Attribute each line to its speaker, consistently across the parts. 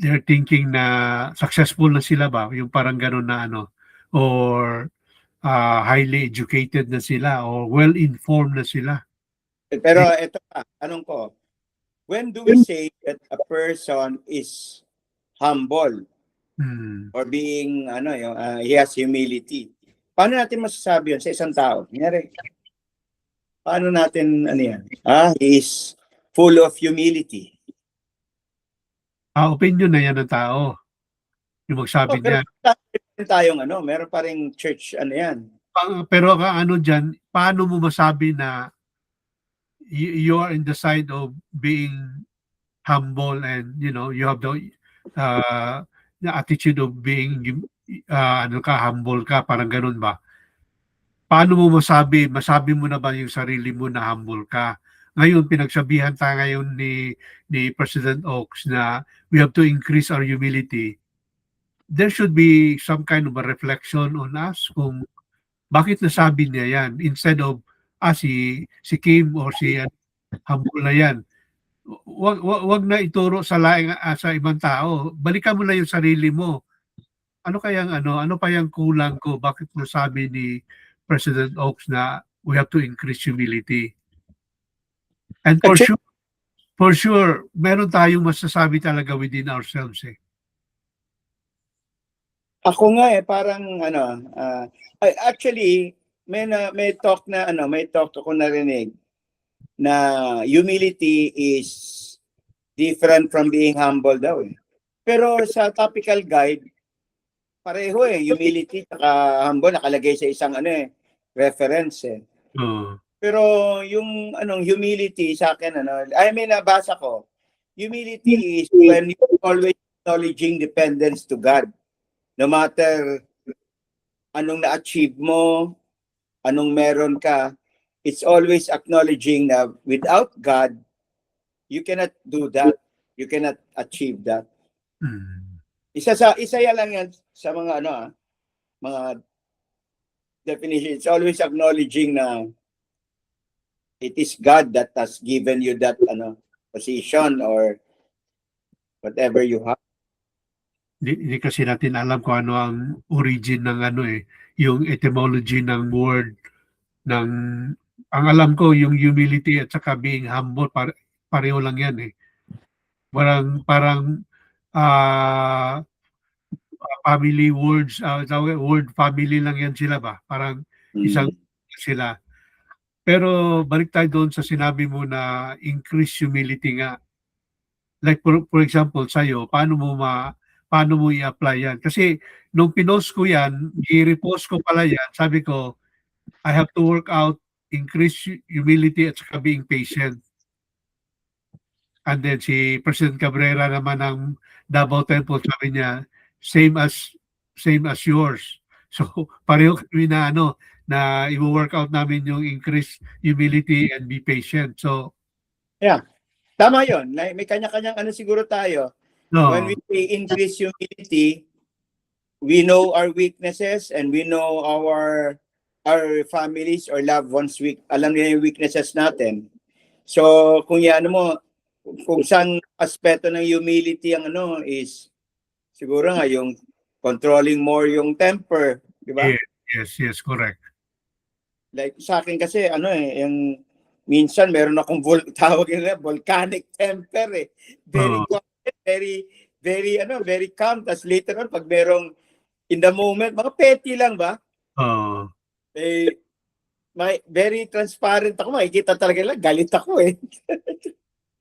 Speaker 1: they're thinking na successful na sila ba, yung parang gano'n na ano, or highly educated na sila or well-informed na sila.
Speaker 2: Pero ito pa, tanong ko, when do we say that a person is humble or being, he has humility? Paano natin masasabi yun sa isang tao? Kunyari, paano natin, he is full of humility.
Speaker 1: Opinion na yan ng tao. Yung magsabi niya.
Speaker 2: Meron pa rin church, yan.
Speaker 1: Pero ano dyan, paano mo masabi na you are in the side of being humble and, you have the attitude of being, humble ka, parang ganun ba? Paano mo masabi mo na ba yung sarili mo na humble ka? Ngayon, pinagsabihan tayo ngayon ni President Oaks na we have to increase our humility. There should be some kind of a reflection on us kung bakit nasabi niya yan instead of si Kim or si humble na yan. Wag na ituro sa laing sa ibang tao. Balikan mo na yung sarili mo. Ano pa yung kulang ko? Bakit nasabi ni President Oaks na we have to increase humility? And for sure, meron tayong masasabi talaga within ourselves eh.
Speaker 2: Ako nga parang actually may talk ako narinig na humility is different from being humble daw eh. Pero sa topical guide pareho humility at humble nakalagay sa isang reference eh. Pero yung humility sa akin nabasa ko, humility is when you always acknowledging dependence to God. No matter anong na-achieve mo, anong meron ka, it's always acknowledging na without God, you cannot do that. You cannot achieve that. Isa lang yan sa mga mga definition. It's always acknowledging na it is God that has given you that position or whatever you have.
Speaker 1: Hindi kasi natin alam kung ano ang origin ng yung etymology ng word ng ang alam ko yung humility at saka being humble pareho lang yan eh. Parang family words, word family lang yan sila ba? Parang isang sila. Pero balik tayo doon sa sinabi mo na increase humility nga. Like for example sa'yo, paano mo i-apply yan? Kasi nung pinost ko yan, i-repost ko pala yan, sabi ko, I have to work out, increase humility at saka being patient. And then si President Cabrera naman ng Davao Temple, sabi niya, same as yours. So pareho kami na na i-work out namin yung increase humility and be patient. So
Speaker 2: yeah. Tama 'yon. May kanya-kanyang siguro tayo. No. When we say increase humility, we know our weaknesses and we know our families or loved ones alam nila yung weaknesses natin. So kung kung saan aspeto ng humility ang is siguro nga yung controlling more yung temper, di ba?
Speaker 1: Yes, correct.
Speaker 2: Like sa akin kasi yung minsan meron akong tawag nila volcanic temper eh. Very quiet, very calm. Tas later on pag merong in the moment, mga petty lang ba? Very transparent ako. Makikita talaga lang, galit ako eh.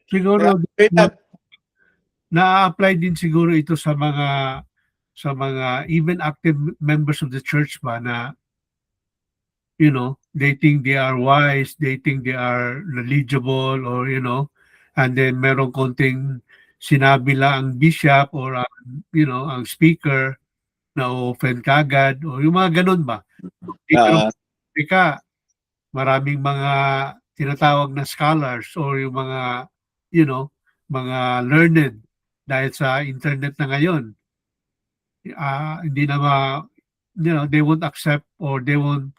Speaker 1: Siguro na-apply din siguro ito sa mga even active members of the church ba na they think they are wise, they think they are knowledgeable or and then meron konting sinabi lang ang bishop or ang speaker na offend kagad o yung mga ganun ba? Maraming mga tinatawag na scholars or yung mga mga learned dahil sa internet na ngayon. Hindi na they won't accept or they won't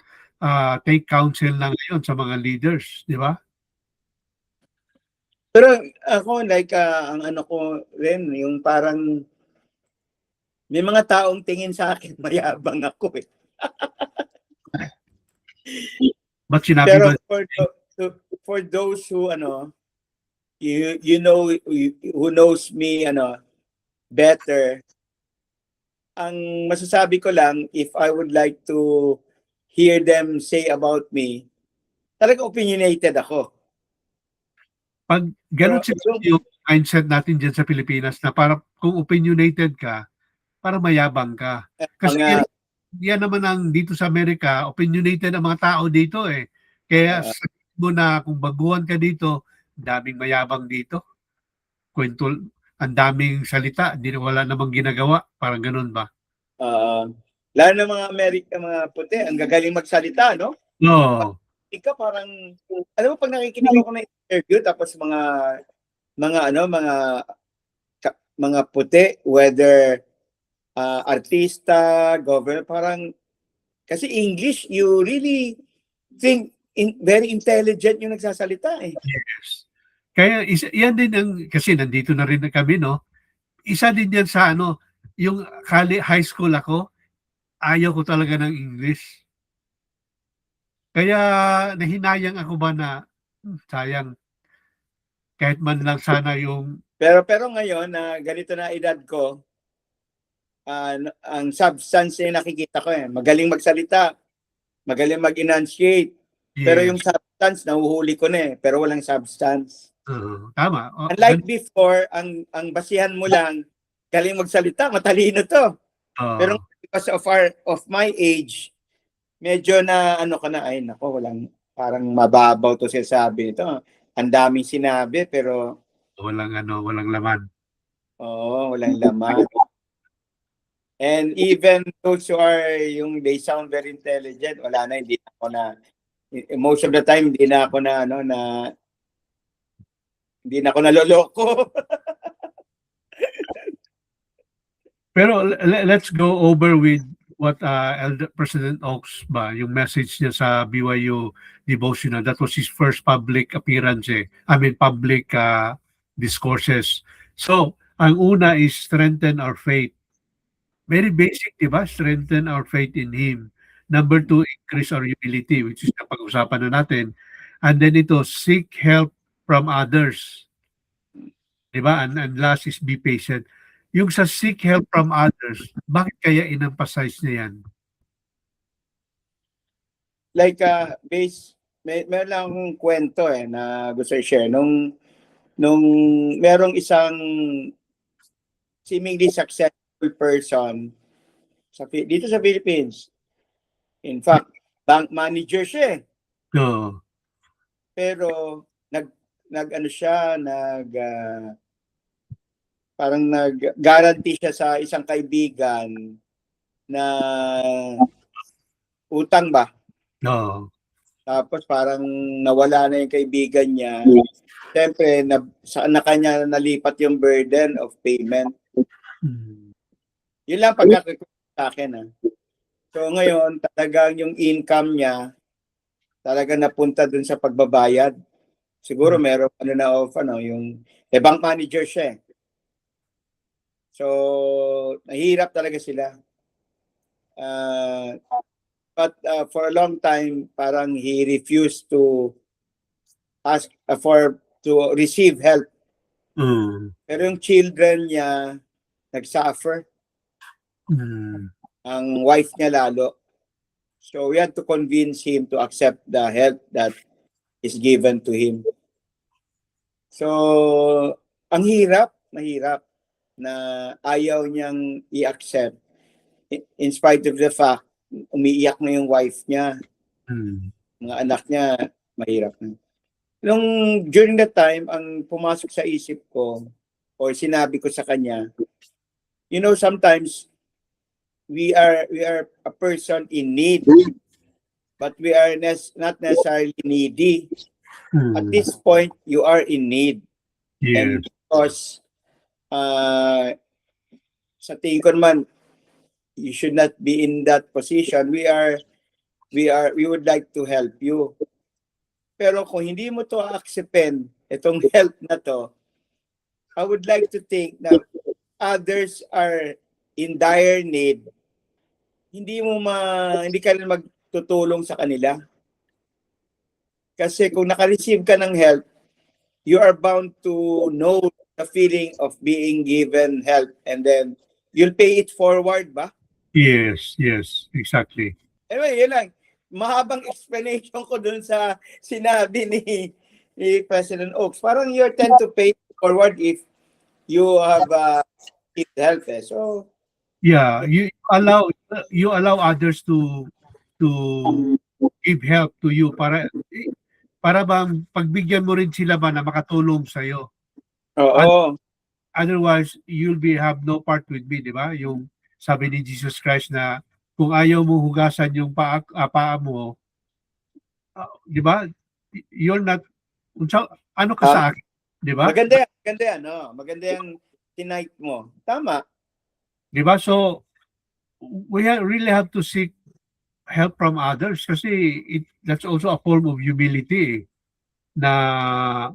Speaker 1: take counsel na ngayon sa mga leaders, di ba?
Speaker 2: Pero ako ang ko rin yung parang May mga taong tingin sa akin, mayabang ako eh.
Speaker 1: Ba't sinabi
Speaker 2: Pero
Speaker 1: mo?
Speaker 2: for those who you know who knows me better, ang masasabi ko lang, if I would like to hear them say about me, talaga opinionated ako.
Speaker 1: Pag
Speaker 2: Pero
Speaker 1: gano'n siguro yung mindset natin diyan sa Pilipinas na para kung opinionated ka, para mayabang ka. Kasi
Speaker 2: mga
Speaker 1: yan naman ang dito sa Amerika, opinionated ang mga tao dito eh. Kaya
Speaker 2: uh,
Speaker 1: sabihin mo na kung baguhan ka dito, daming mayabang dito. Kwento, ang daming salita, wala namang ginagawa. Parang ganun ba?
Speaker 2: lalo na mga Amerika, mga puti, ang gagaling magsalita, no?
Speaker 1: No.
Speaker 2: Ikaw parang, alam mo, pag nakikinig ako ng interview, tapos mga puti, whether artista, governor, parang, kasi English, you really think very intelligent yung nagsasalita eh.
Speaker 1: Yes. Kaya yan din ang, kasi nandito na rin kami, no? Isa din yan sa yung high school ako, ayaw ko talaga ng English. Kaya nahinayang ako ba na sayang kahit man lang sana yung
Speaker 2: Pero ngayon na ganito na edad ko, ang substance na nakikita ko eh. Magaling magsalita, magaling mag-enunciate. Pero yung substance, nahuhuli ko na eh. Pero walang substance.
Speaker 1: Tama.
Speaker 2: Unlike before, ang basihan mo lang, galing magsalita, matalino to. Pero because of my age, medyo na ko na, ay nako, parang mababaw to sinasabi nito. Ang daming sinabi, pero
Speaker 1: walang laman.
Speaker 2: Oo, walang laman. And even those who are they sound very intelligent, wala na, hindi ako na, most of the time, hindi na ako naloloko.
Speaker 1: Pero let's go over with what Elder President Oaks ba, yung message niya sa BYU devotional. That was his first public appearance eh. I mean, public discourses. So, ang una is strengthen our faith. Very basic, di ba? Strengthen our faith in Him. Number 2, increase our humility, which is napag-usapan na natin. And then ito, seek help from others. Di ba? And last is be patient. Yung sa seek help from others, bakit kaya in-emphasize niya yan?
Speaker 2: Like, meron lang akong kwento na gusto i-share. Nung merong isang seemingly successful person dito sa Philippines. In fact, bank manager siya eh.
Speaker 1: No.
Speaker 2: Pero parang nag-guarantee siya sa isang kaibigan na utang ba?
Speaker 1: No.
Speaker 2: Tapos parang nawala na yung kaibigan niya. Siyempre, na kanya nalipat yung burden of payment. Yun lang pagkakakulit sa akin. So ngayon, talagang yung income niya, talagang napunta dun sa pagbabayad. Siguro meron yung bank manager siya. So, nahirap talaga sila. But for a long time, parang he refused to ask to receive help. Pero yung children niya nag-suffer. Ang wife niya lalo. So we had to convince him to accept the help that is given to him. So, ang mahirap na ayaw niyang i-accept in spite of the fact umiiyak na yung wife niya. Mga anak niya, mahirap na. During that time, ang pumasok sa isip ko or sinabi ko sa kanya, sometimes we are a person in need, but we are not necessarily needy. At this point, you are in need.
Speaker 1: Yeah.
Speaker 2: And because sa tingin ko naman, you should not be in that position. We would like to help you. Pero kung hindi mo to acceptin, itong help na to, I would like to think that others are in dire need, hindi ka rin magtutulong sa kanila. Kasi kung naka-receive ka ng help, you are bound to know the feeling of being given help, and then you'll pay it forward ba?
Speaker 1: Yes, exactly.
Speaker 2: Anyway, yun lang. Mahabang explanation ko dun sa sinabi ni President Oaks. Parang you tend to pay it forward if you have help. So,
Speaker 1: Yeah, you allow others to give help to you para bang pagbigyan mo rin sila ba na makatulong sa iyo.
Speaker 2: oo.
Speaker 1: Otherwise, you'll have no part with me, di ba? Yung sabi ni Jesus Christ na kung ayaw mo hugasan yung paa mo, di ba? You're not, ano ka sa akin, di ba?
Speaker 2: Maganda yan, no? Maganda yung tinight mo. Tama.
Speaker 1: Di ba? So, we really have to seek help from others kasi that's also a form of humility na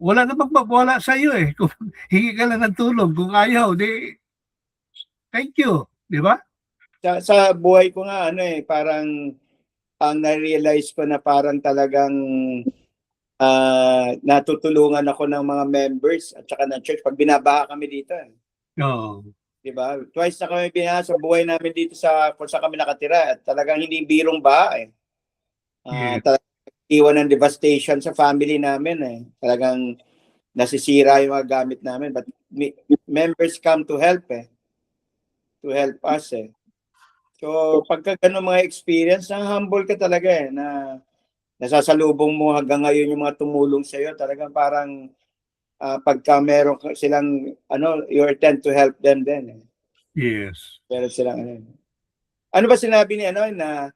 Speaker 1: wala namang mawala sa iyo eh. Kung hingi ka lang ng tulong, kung ayaw, di thank you, di ba?
Speaker 2: Sa buhay ko nga parang ang na-realize ko na parang talagang natutulungan ako ng mga members at saka ng church pag binabaha kami dito.
Speaker 1: Oo.
Speaker 2: Diba? Twice na kami binaha sa buhay namin dito kung saan kami nakatira, at talagang hindi birong baha eh.
Speaker 1: Yeah.
Speaker 2: Talagang iwan ng devastation sa family namin eh. Talagang nasisira yung mga gamit namin, but members come to help to help us eh. So pagka ganun mga experience, humble ka talaga eh, na nasasalubong mo hanggang ngayon yung mga tumulong sa iyo. Talagang parang pagka meron silang you tend to help them then eh.
Speaker 1: Yes.
Speaker 2: Meron silang ano ba sinabi ni na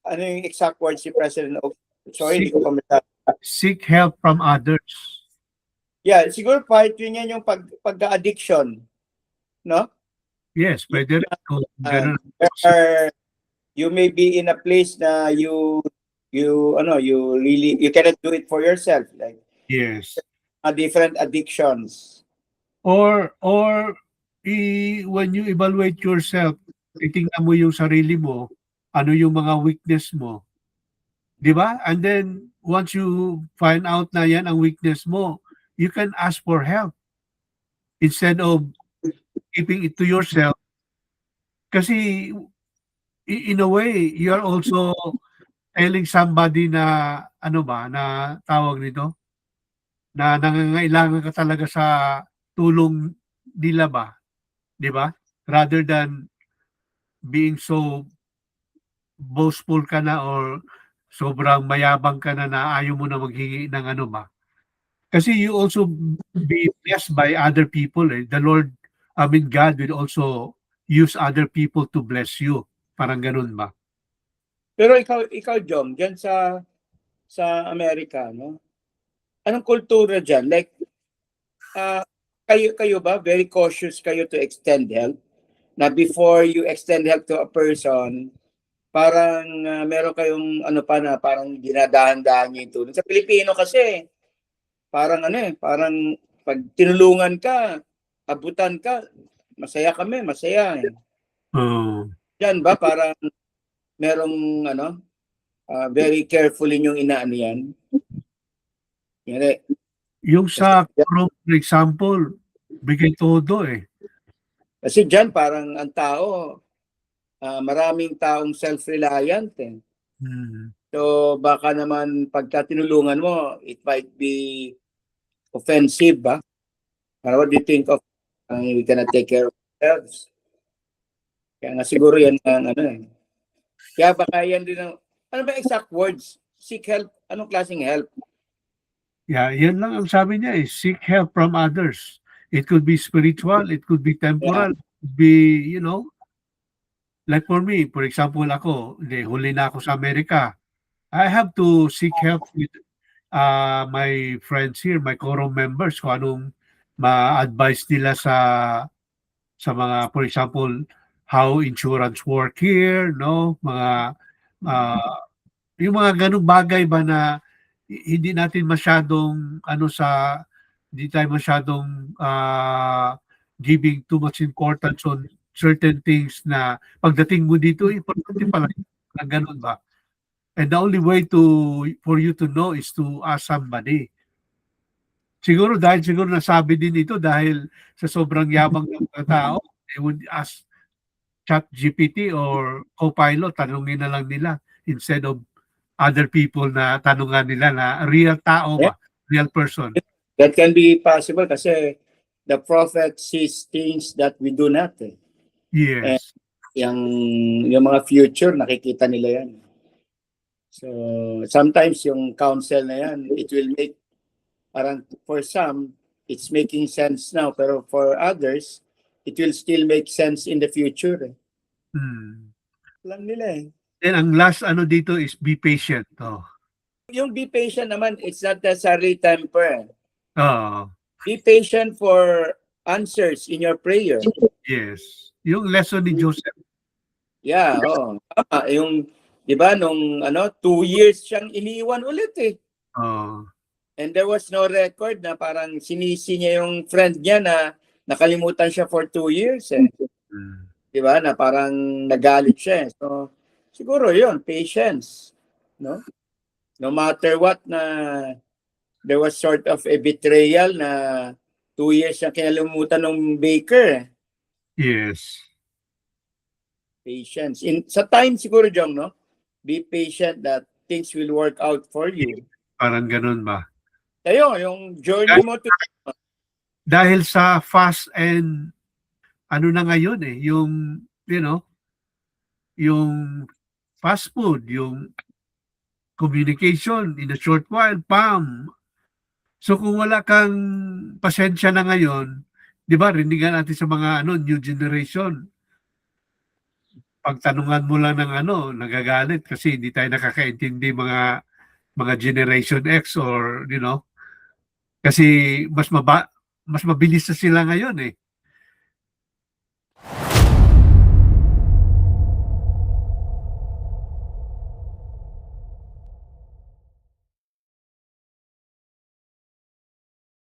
Speaker 2: ano yung exact words si President Oaks? Sorry, hindi ko pa masabi.
Speaker 1: Seek help from others.
Speaker 2: Yeah, siguro part yun yan yung pagka-addiction. No?
Speaker 1: Yes, pwede rin.
Speaker 2: You may be in a place na you cannot do it for yourself, like
Speaker 1: yes,
Speaker 2: different addictions.
Speaker 1: Or when you evaluate yourself, titingnan mo yung sarili mo, ano yung mga weakness mo. 'Di ba? And then once you find out na yan ang weakness mo, you can ask for help instead of keeping it to yourself. Kasi in a way, you are also telling somebody na na tawag nito, na nangangailangan ka talaga sa tulong nila ba, 'di ba? Rather than being so boastful ka na or sobrang mayabang ka na ayaw mo na maghingi ng ba. Kasi you also be blessed by other people eh. The Lord, God will also use other people to bless you. Parang ganun ba?
Speaker 2: Pero ikaw Jom, diyan sa Amerika, no? Anong kultura diyan? Like kayo ba very cautious kayo to extend help? Na before you extend help to a person, parang meron kayong parang dinadahan-dahan niyo yung tulong. Sa Pilipino kasi, parang parang pag tinulungan ka, abutan ka, masaya kami, masaya. Yan ba, parang merong very carefully yung inaano yan?
Speaker 1: Yung sa for example, bigay todo eh.
Speaker 2: Kasi dyan parang ang tao, maraming taong self-reliant eh. So baka naman pagka tinulungan mo, it might be offensive ba? What do you think of we cannot take care of ourselves? Kaya nga siguro yan ang Kaya baka yan din ano ba exact words? Seek help. Anong klaseng help?
Speaker 1: Yeah, yan lang ang sabi niya eh. Seek help from others. It could be spiritual, it could be temporal, it could be, like for me, for example, huli na ako sa Amerika. I have to seek help with my friends here, my quorum members, kung anong ma-advise nila sa mga, for example, how insurance work here, no? Mga, yung mga ganung bagay ba na hindi natin masyadong hindi tayo masyadong giving too much importance on certain things na pagdating mo dito, importante pala na ganun ba? And the only way for you to know is to ask somebody. Siguro nasabi din ito dahil sa sobrang yabang ng mga tao, they would ask ChatGPT or Copilot, tanungin na lang nila instead of other people na tanungan nila na real tao ba, real person.
Speaker 2: That can be possible kasi the prophet sees things that we do not.
Speaker 1: Yes.
Speaker 2: Yung mga future, nakikita nila yan. So, sometimes yung counsel na yan, it will make, parang for some, it's making sense now. Pero for others, it will still make sense in the future. Lang nila eh.
Speaker 1: And ang last dito is be patient. Oh.
Speaker 2: Yung be patient naman, it's not necessarily temper.
Speaker 1: Oh.
Speaker 2: Be patient for answers in your prayer.
Speaker 1: Yes. Yung lesson ni Joseph.
Speaker 2: Yeah, oo. Tama. Yung, di ba, nung 2 years siyang iniwan ulit eh.
Speaker 1: Oh.
Speaker 2: And there was no record na parang sinisi niya yung friend niya na nakalimutan siya for 2 years eh. Di ba? Na parang nagalit siya eh. So, siguro yun, patience. No? No matter what na there was sort of a betrayal na 2 years siyang kinalimutan ng baker.
Speaker 1: Yes.
Speaker 2: Patience. Sa time siguro, Jong, no? Be patient that things will work out for you.
Speaker 1: Parang ganun ba?
Speaker 2: Tayo, yung journey mo to...
Speaker 1: Dahil sa fast and na ngayon eh, yung, yung fast food, yung communication in a short while, pam. So kung wala kang pasensya na ngayon, di ba, rinigan natin sa mga new generation, pagtanungan mo lang ng nagagalit kasi hindi tayo nakakaintindi mga Generation X or, kasi mas mabilis na sila ngayon eh.